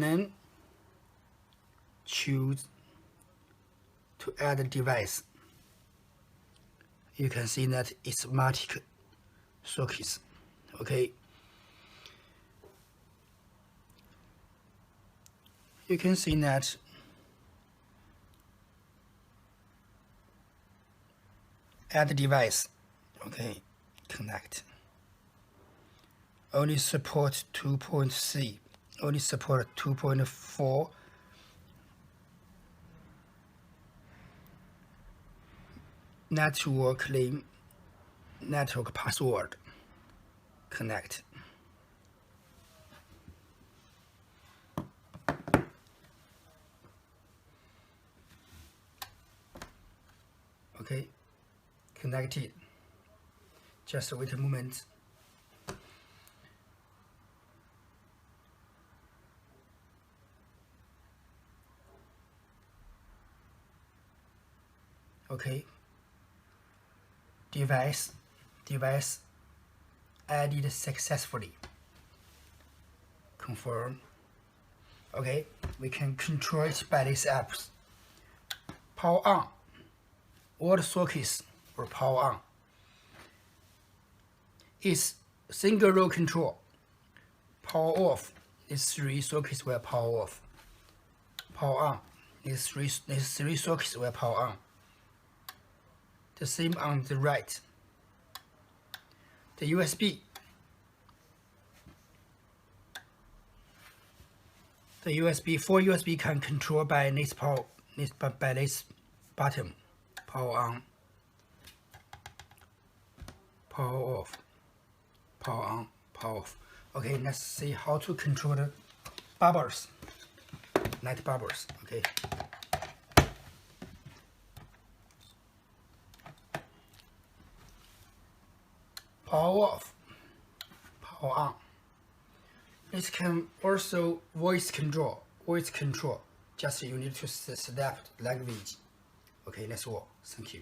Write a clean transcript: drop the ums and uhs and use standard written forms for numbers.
and then choose to add a device. You can see that it's multi sockets. Okay. You can see that add device. Okay, connect. Only support 2.3. Only support 2.4. Network name, network password. Connect. Okay, connected. Just wait a moment. Okay. Device added successfully. Confirm. Okay, we can control it by these apps. Power on. All the sockets will power on. It's single row control. Power off. These 3 sockets will power off. Power on. These three sockets will power on. The same on the right. The USB. The USB, 4 USB can control by this button. Power on, power off, power on, power off. Okay, let's see how to control the bubbles, light bubbles. Okay. Power off, power on. It can also voice control. Just you need to select language. Okay, let's work. Thank you.